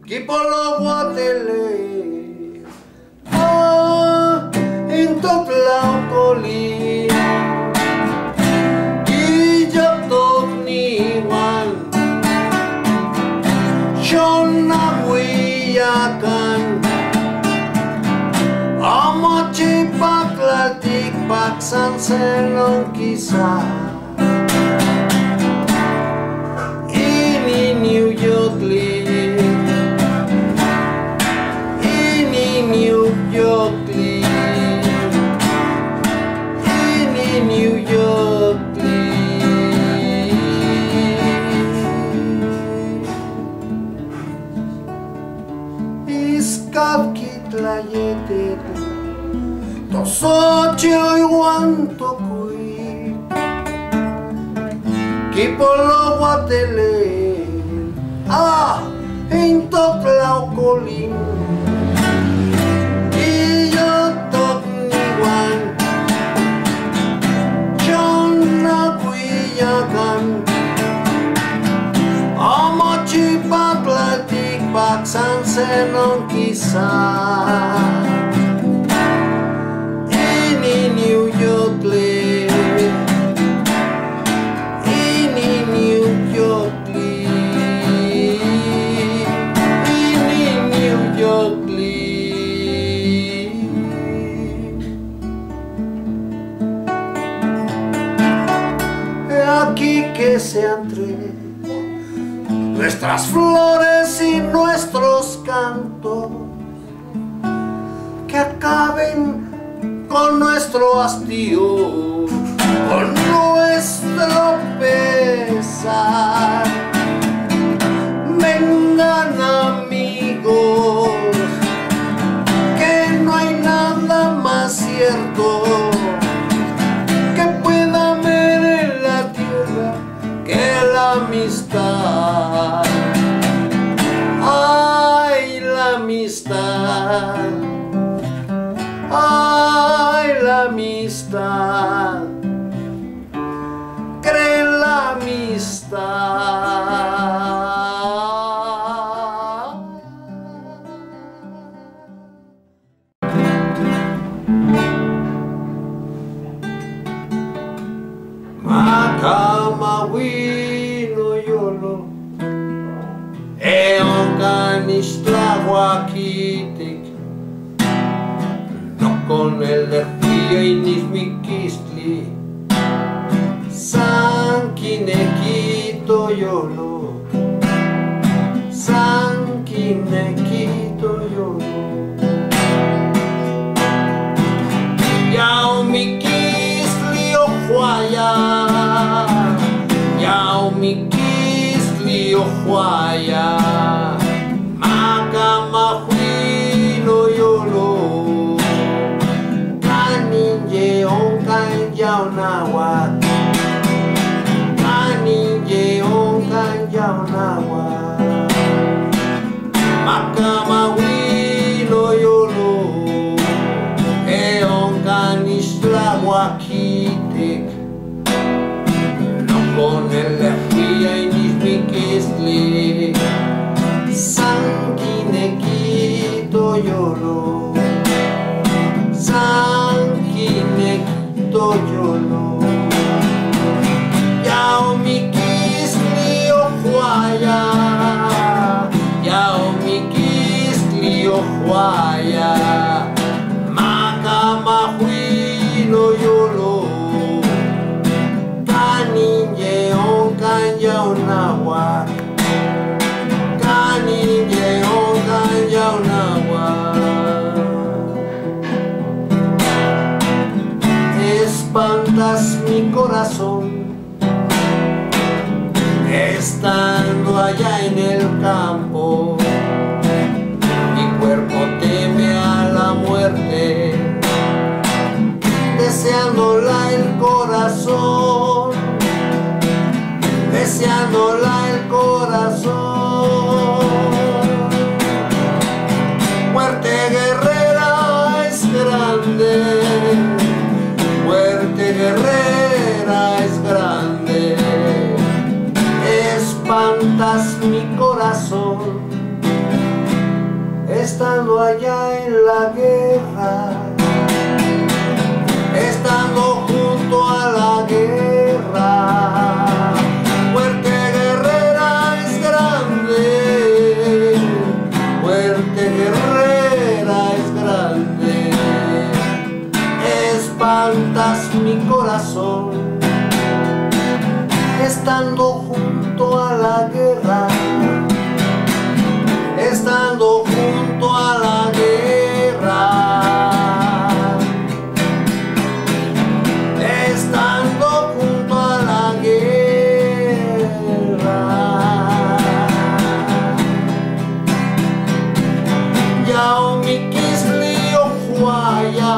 Kipolo Guatele in tot laukoli Ijatok niwan Shona wiyakan Amochi paklatik paksan senong kisah Ini New York To socio igual to kui Kipolo Guatele in tot laukolin Iyo tot niwan Jonna kuyakan Amochi paklatik paksan senong kisah New York live Ini New York live Ini New York live Aquí que sean tres nuestras flores y nuestros cantos que acaben con nuestro hastío, con nuestro pesar. Vengan amigos, que no hay nada más cierto que pueda haber en la tierra que la amistad. Ay, la amistad. Ay, la amistad, cree la amistad. Makamawino yolo, eonganistlahuaquitic. Con el río Inismiquistli San Quinequito Yolo San Quinequito Yolo Yaumiquistli Ojuaya Yaumiquistli Ojuaya Macamajuino Yolo Yaunawat Kaninje onkan yaunawat Makamawino yolo onkan islahuaquitic No con el lejía inismiquistli San Quinequito yolo San Quinequito yolo Yaumiquistli ojuaya Yaumiquistli ojuaya Macamajuino yolo Caninje oncan yaunawat Caninje oncan yaunawat Espantas mi corazón estando allá en el campo, mi cuerpo teme a la muerte, deseándola el corazón, deseándola el corazón. Muerte guerrera es grande. Muerte guerrera es grande, estando allá en la guerra, estando junto a la guerra. Fuerte guerrera es grande, fuerte guerrera es grande. Espantas mi corazón, estando junto a la guerra, estando junto a la guerra, estando junto a la guerra. Yao mi kislio huaya,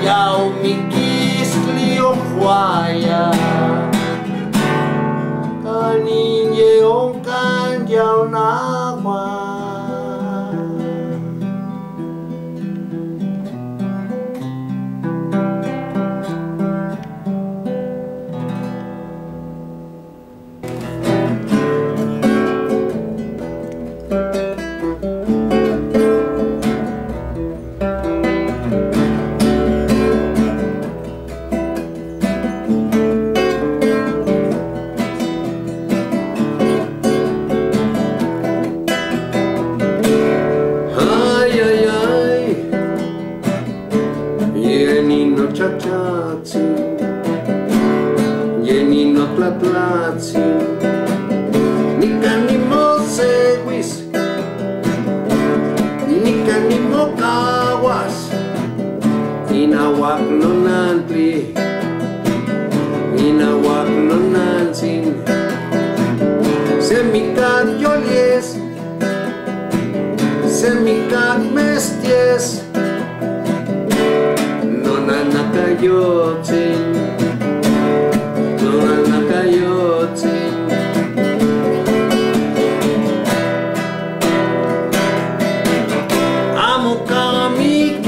yao mi kislio huaya, kaninye onkan yao nagua. Yenino chachachim, yenino tlatlachim, nikanimo sewis, nikanimo kawas, inawak no nantli, inawak no nansin, semikat yolies, semikat mesties, nakayotin, nakayotin. Amo kamikilis,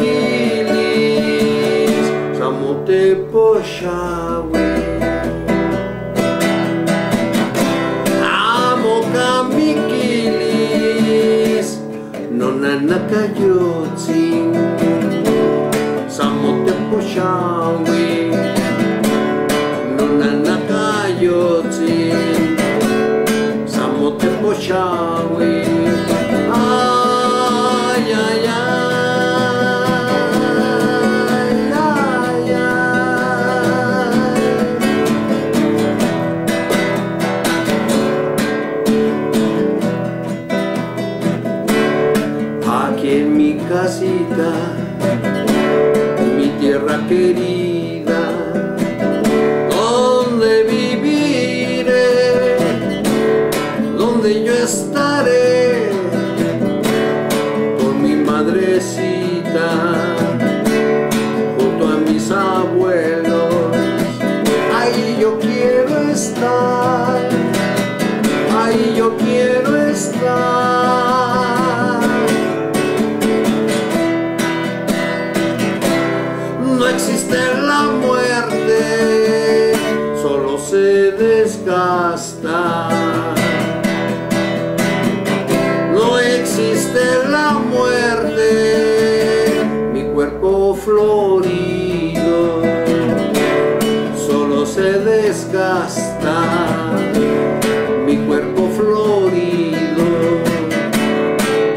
samote poshawi. Amo kamikilis, nakayotin. Samote poshawi, nakayotin. Samote poshawi, ay ay ay ay ay. Aquí en mi casita, tierra querida, donde viviré, donde yo estaré con mi madrecita, junto a mis abuelos. Ahí yo quiero estar, ahí yo quiero estar. No existe la muerte, solo se desgasta. No existe la muerte, mi cuerpo florido solo se desgasta. Mi cuerpo florido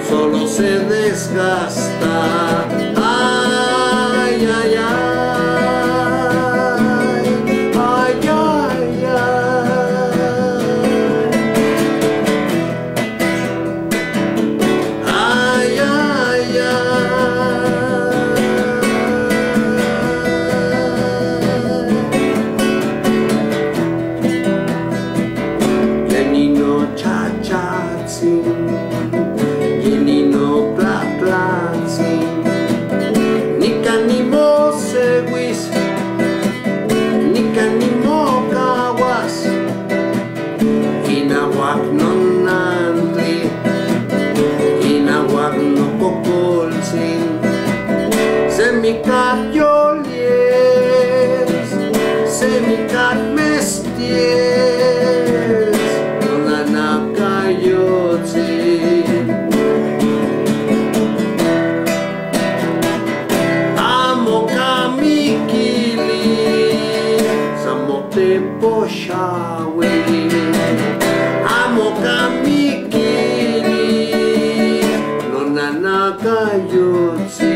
solo se desgasta. Ay, ay, ay. poshawi amo kamikini nonanaka yutsi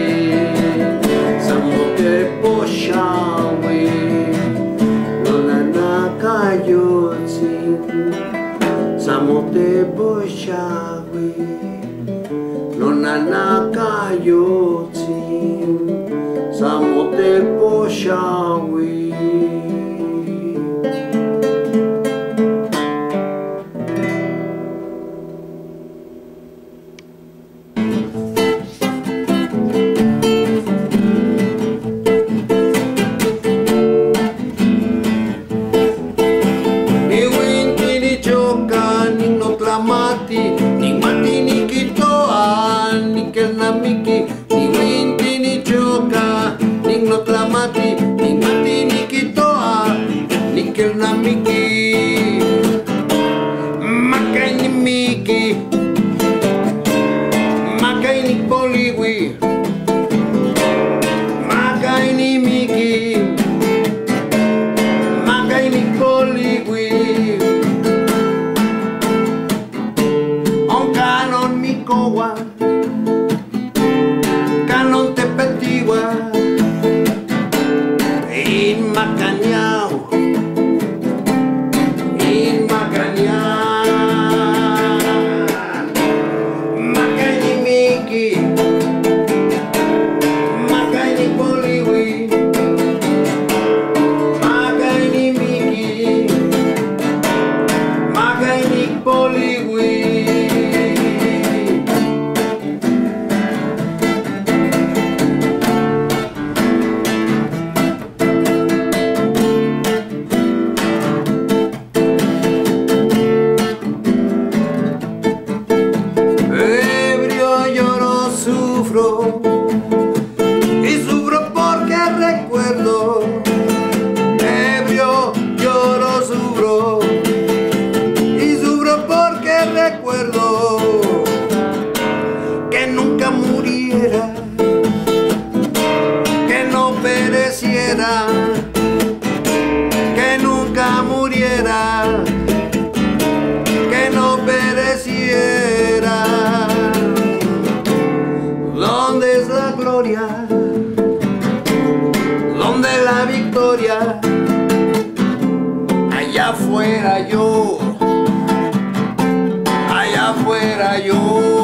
samote poshawi nonanaka yutsi samote poshawi nonanaka yutsi samote poshawi. Ni mati ni kitoa ni kelnamiki ni winti ni choka ni notlamati ni mati ni kitoa ni kelnamiki makai ni miki makai ni poliwi makai ni miki makai ni poliwi Kowa, canon te petiwa, in macanyao, macani miki, macani poliwi, macani miki, macani poliwi. Y sufro porque recuerdo, ebrio lloro, sufro y sufro porque recuerdo que nunca muriera, que no pereciera, que nunca muriera, que no pereciera. ¿Dónde es la gloria? ¿Dónde la victoria? Allá afuera yo, allá afuera yo.